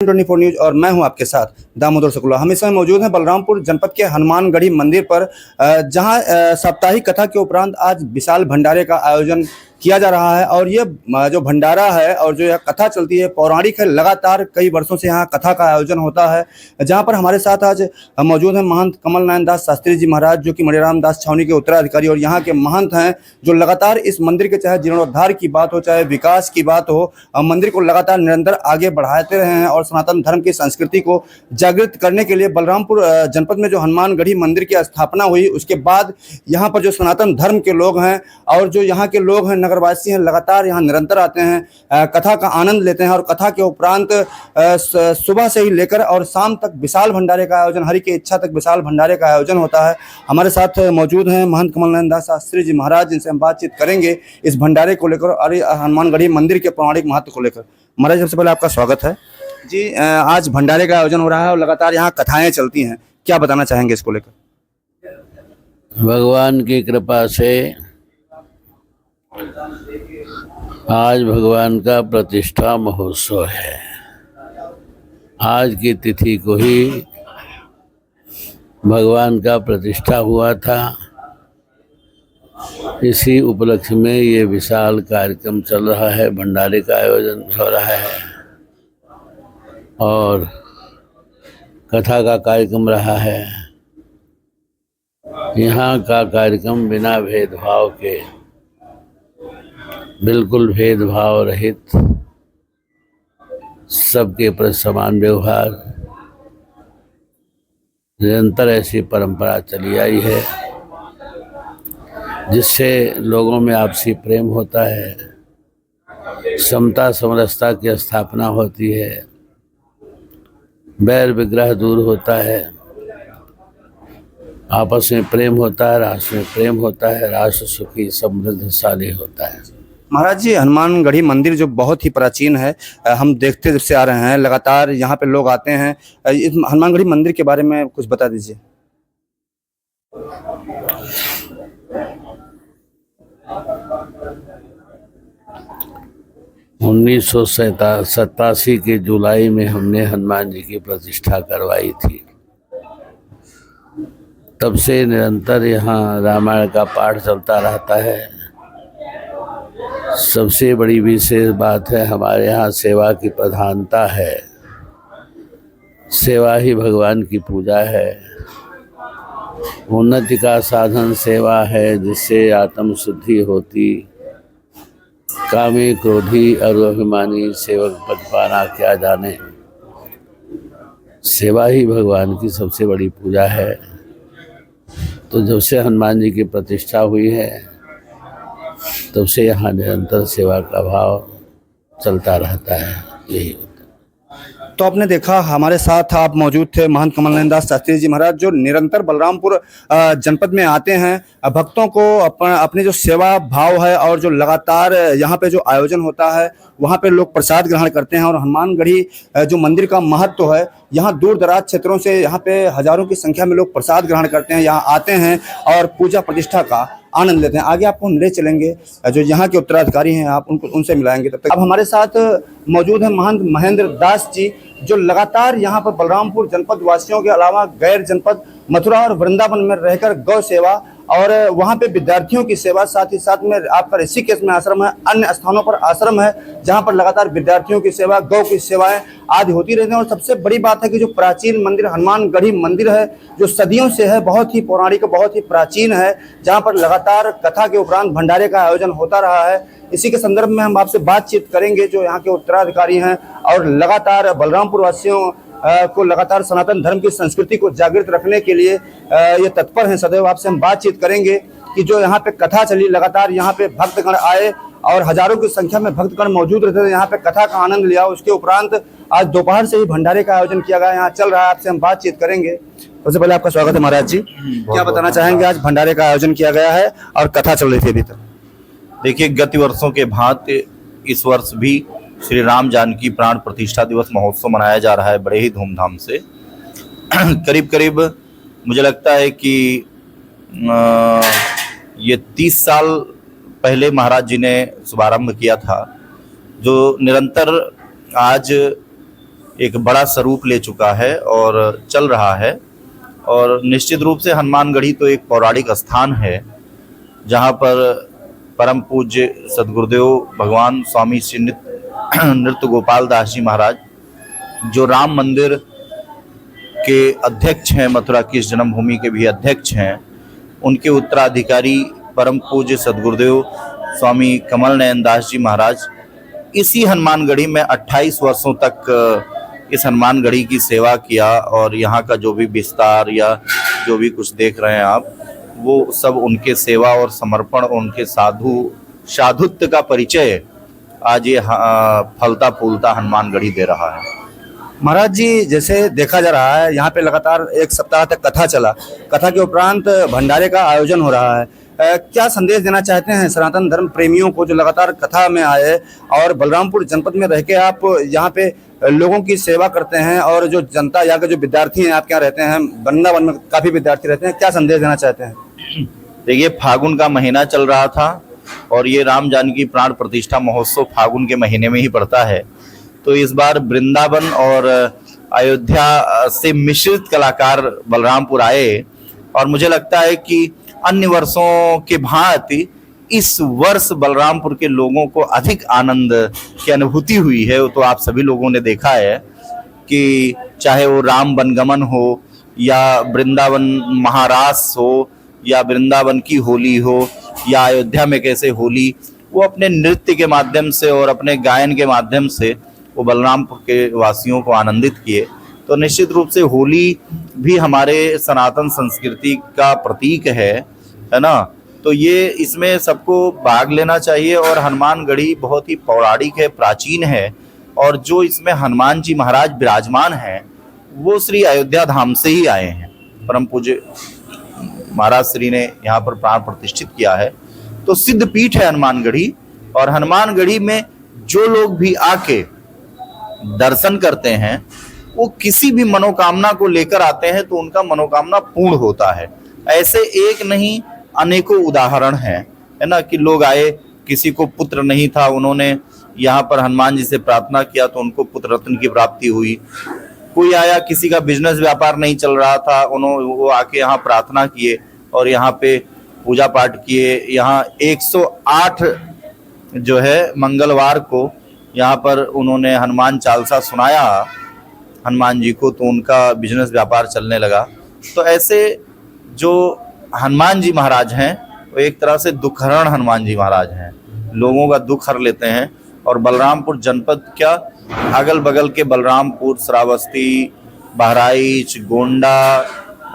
24 news और मैं हूं आपके साथ दामोदर शुक्ला। हम इस समय मौजूद हैं बलरामपुर जनपद के हनुमानगढ़ी मंदिर पर, जहां साप्ताहिक कथा के उपरांत आज विशाल भंडारे का आयोजन किया जा रहा है। और ये जो भंडारा है और जो यह कथा चलती है पौराणिक है। लगातार कई वर्षों से यहाँ कथा का आयोजन होता है, जहाँ पर हमारे साथ आज मौजूद हैं महंत कमल नयन दास शास्त्री जी महाराज, जो कि मणिराम दास छावनी के उत्तराधिकारी और यहाँ के महंत हैं, जो लगातार इस मंदिर के चाहे जीर्णोद्धार की बात हो चाहे विकास की बात हो, मंदिर को लगातार निरंतर आगे बढ़ाते रहे हैं और सनातन धर्म की संस्कृति को जागृत करने के लिए बलरामपुर जनपद में जो हनुमानगढ़ी मंदिर की स्थापना हुई, उसके बाद यहाँ पर जो सनातन धर्म के लोग हैं और जो यहाँ के लोग हैं, नगरवासी हैं, लगातार यहाँ निरंतर आते हैं, कथा का आनंद लेते हैं। और कथा के उपरांत सुबह से ही लेकर और शाम तक विशाल भंडारे का आयोजन, हरि की इच्छा तक विशाल भंडारे का आयोजन होता है। हमारे साथ मौजूद हैं महंत कमल नयन दास शास्त्री जी महाराज, जिनसे हम बातचीत करेंगे इस भंडारे को लेकर और हनुमानगढ़ी मंदिर के पौराणिक महत्व को लेकर। महाराज, सबसे पहले आपका स्वागत है जी। आज भंडारे का आयोजन हो रहा है और लगातार यहाँ कथाएं चलती हैं, क्या बताना चाहेंगे इसको लेकर? भगवान की कृपा से आज भगवान का प्रतिष्ठा महोत्सव है। आज की तिथि को ही भगवान का प्रतिष्ठा हुआ था। इसी उपलक्ष्य में ये विशाल कार्यक्रम चल रहा है, भंडारे का आयोजन हो रहा है और कथा का कार्यक्रम रहा है। यहाँ का कार्यक्रम बिना भेदभाव के, बिल्कुल भेदभाव रहित, सबके प्रति समान व्यवहार, निरंतर ऐसी परंपरा चली आई है, जिससे लोगों में आपसी प्रेम होता है, समता समरसता की स्थापना होती है, बैर विग्रह दूर होता है, आपस में प्रेम होता है, राष्ट्र में प्रेम होता है, राष्ट्र सुखी समृद्धशाली होता है। महाराज जी, हनुमानगढ़ी मंदिर जो बहुत ही प्राचीन है, हम देखते जब से आ रहे हैं, लगातार यहाँ पे लोग आते हैं। इस हनुमानगढ़ी मंदिर के बारे में कुछ बता दीजिए। उन्नीस सौ 87 के जुलाई में हमने हनुमान जी की प्रतिष्ठा करवाई थी। तब से निरंतर यहाँ रामायण का पाठ चलता रहता है। सबसे बड़ी विशेष बात है, हमारे यहाँ सेवा की प्रधानता है। सेवा ही भगवान की पूजा है। उन्नति का साधन सेवा है, जिससे आत्म शुद्धि होती। कामी क्रोधी और अभिमानी सेवक पद पाना क्या जाने। सेवा ही भगवान की सबसे बड़ी पूजा है। तो जब से हनुमान जी की प्रतिष्ठा हुई है, तब से यहाँ निरंतर सेवा का भाव चलता रहता है। यही होता है। तो आपने देखा, हमारे साथ आप मौजूद थे महंत कमल नयन दास शास्त्री जी महाराज, जो निरंतर बलरामपुर जनपद में आते हैं। भक्तों को अपने जो सेवा भाव है और जो लगातार यहाँ पे जो आयोजन होता है, वहाँ पे लोग प्रसाद ग्रहण करते हैं। और हनुमानगढ़ी जो मंदिर का महत्व है, यहाँ दूर दराज क्षेत्रों से यहाँ पे हजारों की संख्या में लोग प्रसाद ग्रहण करते हैं, यहाँ आते हैं और पूजा प्रतिष्ठा का आनंद लेते हैं। आगे आपको हम ले चलेंगे, जो यहाँ के उत्तराधिकारी हैं, आप उनसे मिलाएंगे। तब तक अब हमारे साथ मौजूद हैं महंत महेंद्र दास जी, जो लगातार यहाँ पर बलरामपुर जनपद वासियों के अलावा गैर जनपद मथुरा और वृंदावन में रहकर गौ सेवा और वहाँ पे विद्यार्थियों की सेवा, साथ ही साथ में आपका ऋषिकेश में आश्रम है, अन्य स्थानों पर आश्रम है, जहाँ पर लगातार विद्यार्थियों की सेवा, गौ की सेवाएं आदि होती रहती हैं। और सबसे बड़ी बात है कि जो प्राचीन मंदिर हनुमानगढ़ी मंदिर है, जो सदियों से है, बहुत ही पौराणिक, बहुत ही प्राचीन है, जहाँ पर लगातार कथा के उपरांत भंडारे का आयोजन होता रहा है। इसी के संदर्भ में हम आपसे बातचीत करेंगे, जो यहाँ के उत्तराधिकारी हैं और लगातार बलरामपुर वासियों को लगातार सनातन धर्म की संस्कृति को जागृत रखने के लिए ये तत्पर हैं सदैव। आपसे हम बातचीत करेंगे कि जो यहाँ पे कथा चली, लगातार यहाँ पे भक्तगण आए और हजारों की संख्या में भक्तगण मौजूद रहते थे, यहाँ पे कथा का आनंद लिया। उसके उपरांत आज दोपहर से ही भंडारे का आयोजन किया गया, यहाँ चल रहा है। आपसे हम बातचीत करेंगे। सबसे पहले आपका स्वागत है महाराज जी। क्या बताना चाहेंगे? आज भंडारे का आयोजन किया गया है और कथा चल रही थी अभी तक। देखिए, गत वर्षों के भांति इस वर्ष भी श्री राम जानकी प्राण प्रतिष्ठा दिवस महोत्सव मनाया जा रहा है बड़े ही धूमधाम से। करीब करीब मुझे लगता है कि ये 30 साल पहले महाराज जी ने शुभारंभ किया था, जो निरंतर आज एक बड़ा स्वरूप ले चुका है और चल रहा है। और निश्चित रूप से हनुमानगढ़ी तो एक पौराणिक स्थान है जहाँ पर परम पूज्य सदगुरुदेव भगवान स्वामी श्री नृत्य गोपाल दास जी महाराज, जो राम मंदिर के अध्यक्ष हैं, मथुरा की इस जन्मभूमि के भी अध्यक्ष हैं, उनके उत्तराधिकारी परम पूज्य सदगुरुदेव स्वामी कमल नयन दास जी महाराज इसी हनुमानगढ़ी में 28 वर्षों तक इस हनुमानगढ़ी की सेवा किया। और यहाँ का जो भी विस्तार या जो भी कुछ देख रहे हैं आप, वो सब उनके सेवा और समर्पण, उनके साधुत्व का परिचय आज ये फलता फूलता हनुमानगढ़ी दे रहा है। महाराज जी, जैसे देखा जा रहा है यहाँ पे लगातार एक सप्ताह तक कथा चला, कथा के उपरांत भंडारे का आयोजन हो रहा है। क्या संदेश देना चाहते हैं सनातन धर्म प्रेमियों को जो लगातार कथा में आए और बलरामपुर जनपद में रह के आप यहाँ पे लोगों की सेवा करते हैं, और जो जनता यहाँ के जो विद्यार्थी हैं आपके यहाँ रहते हैं, वृंदावन में काफ़ी विद्यार्थी रहते हैं, क्या संदेश देना चाहते हैं? देखिए, फागुन का महीना चल रहा था और ये राम जानकी प्राण प्रतिष्ठा महोत्सव फागुन के महीने में ही पड़ता है। तो इस बार वृंदावन और अयोध्या से मिश्रित कलाकार बलरामपुर आए और मुझे लगता है कि अन्य वर्षों के भांति इस वर्ष बलरामपुर के लोगों को अधिक आनंद की अनुभूति हुई है। वो तो आप सभी लोगों ने देखा है कि चाहे वो राम वनगमन हो या वृंदावन महारास हो या वृंदावन की होली हो या अयोध्या में कैसे होली, वो अपने नृत्य के माध्यम से और अपने गायन के माध्यम से वो बलरामपुर के वासियों को आनंदित किए। तो निश्चित रूप से होली भी हमारे सनातन संस्कृति का प्रतीक है ना। तो ये इसमें सबको भाग लेना चाहिए। और हनुमानगढ़ी बहुत ही पौराणिक है, प्राचीन है, और जो इसमें हनुमान जी महाराज विराजमान हैं वो श्री अयोध्या धाम से ही आए हैं। परम पूज्य महाराज श्री ने यहाँ पर प्राण प्रतिष्ठित किया है। तो सिद्ध पीठ है हनुमानगढ़ी, और हनुमानगढ़ी में जो लोग भी आके दर्शन करते हैं वो किसी भी मनोकामना को लेकर आते हैं तो उनका मनोकामना पूर्ण होता है। ऐसे एक नहीं अनेकों उदाहरण हैं, है ना, कि लोग आए, किसी को पुत्र नहीं था, उन्होंने यहाँ पर हनुमान जी से प्रार्थना किया तो उनको पुत्र रत्न की प्राप्ति हुई। कोई आया, किसी का बिजनेस व्यापार नहीं चल रहा था, वो आके यहाँ प्रार्थना किए और यहाँ पे पूजा पाठ किए। यहाँ 108 जो है मंगलवार को यहाँ पर उन्होंने हनुमान चालीसा सुनाया हनुमान जी को, तो उनका बिजनेस व्यापार चलने लगा। तो ऐसे जो हनुमान जी महाराज हैं वो एक तरह से दुखहरण हनुमान जी महाराज हैं, लोगों का दुख हर लेते हैं। और बलरामपुर जनपद क्या, अगल बगल के बलरामपुर, श्रावस्ती, बहराइच, गोंडा,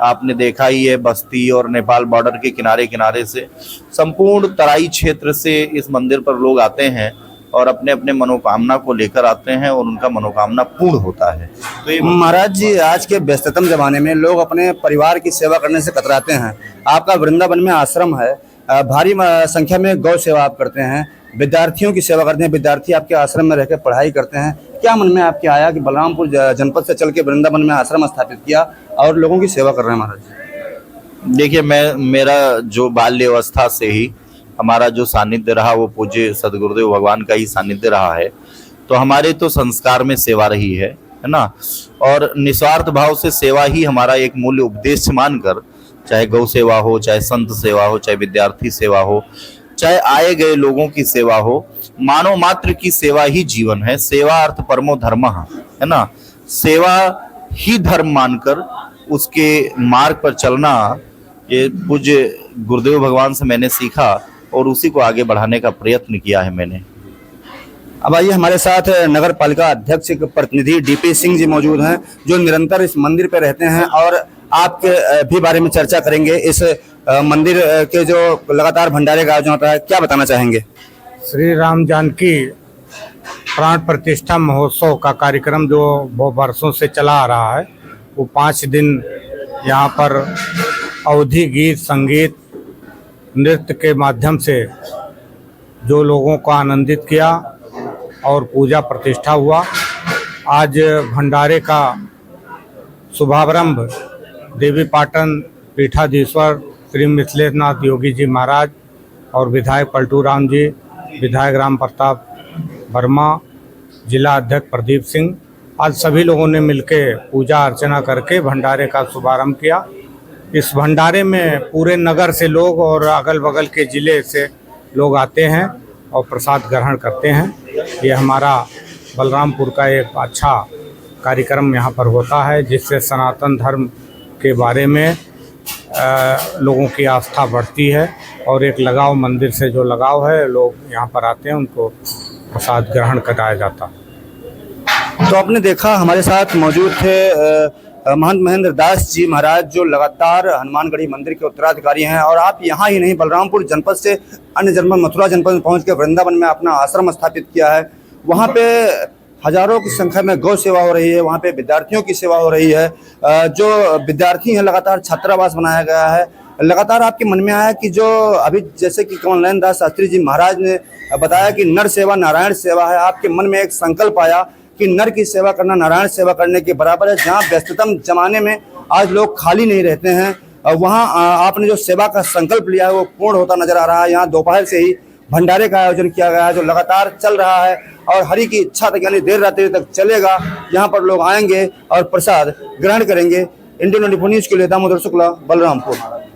आपने देखा ही है, बस्ती और नेपाल बॉर्डर के किनारे किनारे से संपूर्ण तराई क्षेत्र से इस मंदिर पर लोग आते हैं और अपने अपने मनोकामना को लेकर आते हैं और उनका मनोकामना पूर्ण होता है। तो ये महाराज जी, आज के व्यस्ततम जमाने में लोग अपने परिवार की सेवा करने से कतराते हैं। आपका वृंदावन में आश्रम है, भारी संख्या में गौ सेवा आप करते हैं, विद्यार्थियों की सेवा करते हैं, विद्यार्थी आपके आश्रम में रहकर पढ़ाई करते हैं। क्या मन में आपके आया कि बलरामपुर जनपद से चल के वृंदावन में आश्रम स्थापित किया और लोगों की सेवा कर रहे हैं? महाराज देखिए, मेरा जो बाल्यावस्था से ही हमारा जो सानिध्य रहा वो पूज्य सदगुरुदेव भगवान का ही सानिध्य रहा है। तो हमारे तो संस्कार में सेवा रही है ना, और निस्वार्थ भाव से सेवा ही हमारा एक मूल्य उपदेश मानकर, चाहे गौ सेवा हो, चाहे संत सेवा हो, चाहे विद्यार्थी सेवा हो, चाहे आए गए लोगों की सेवा हो, मानव मात्र की सेवा ही जीवन है। सेवा अर्थ परमो धर्म है ना। सेवा ही धर्म मानकर उसके मार्ग पर चलना, ये पूज्य गुरुदेव भगवान से मैंने सीखा और उसी को आगे बढ़ाने का प्रयत्न किया है मैंने। अब आइए, हमारे साथ नगर पालिका अध्यक्ष के प्रतिनिधि डीपी सिंह जी मौजूद हैं, जो निरंतर इस मंदिर पे रहते हैं और आपके भी बारे में चर्चा करेंगे। इस मंदिर के जो लगातार भंडारे का आयोजन होता है, क्या बताना चाहेंगे? श्री राम जानकी प्राण प्रतिष्ठा महोत्सव का कार्यक्रम जो बहुत वर्षों से चला आ रहा है, वो 5 दिन यहाँ पर अवधि गीत, संगीत, नृत्य के माध्यम से जो लोगों को आनंदित किया और पूजा प्रतिष्ठा हुआ। आज भंडारे का शुभारंभ देवी पाटन पीठाधीश्वर श्री मिथिलेशनाथ योगी जी महाराज और विधायक पलटू राम जी, विधायक राम प्रताप वर्मा, जिला अध्यक्ष प्रदीप सिंह आज सभी लोगों ने मिलकर पूजा अर्चना करके भंडारे का शुभारंभ किया। इस भंडारे में पूरे नगर से लोग और अगल बगल के ज़िले से लोग आते हैं और प्रसाद ग्रहण करते हैं। ये हमारा बलरामपुर का एक अच्छा कार्यक्रम यहाँ पर होता है, जिससे सनातन धर्म के बारे में लोगों की आस्था बढ़ती है और एक लगाव, मंदिर से जो लगाव है, लोग यहाँ पर आते हैं, उनको प्रसाद ग्रहण कराया जाता है। तो आपने देखा हमारे साथ मौजूद थे महंत महेंद्र दास जी महाराज, जो लगातार हनुमानगढ़ी मंदिर के उत्तराधिकारी हैं। और आप यहाँ ही नहीं, बलरामपुर जनपद से अन्य जनपद मथुरा जनपद में पहुँच के वृंदावन में अपना आश्रम स्थापित किया है। वहाँ पे हजारों की संख्या में गौ सेवा हो रही है, वहाँ पे विद्यार्थियों की सेवा हो रही है। जो विद्यार्थी हैं, लगातार छात्रावास बनाया गया है। लगातार आपके मन में आया कि जो अभी जैसे कि कमल नयन दास शास्त्री जी महाराज ने बताया कि नर सेवा नारायण सेवा है, आपके मन में एक संकल्प आया कि नर की सेवा करना नारायण सेवा करने के बराबर है। जहाँ व्यस्ततम जमाने में आज लोग खाली नहीं रहते हैं, वहाँ आपने जो सेवा का संकल्प लिया है वो पूर्ण होता नजर आ रहा है। यहाँ दोपहर से ही भंडारे का आयोजन किया गया है, जो लगातार चल रहा है और हरि की इच्छा तक, यानी देर रात्रि तक चलेगा। यहाँ पर लोग आएंगे और प्रसाद ग्रहण करेंगे। इंडियन न्यूज़ के लिए दामोदर शुक्ला, बलरामपुर।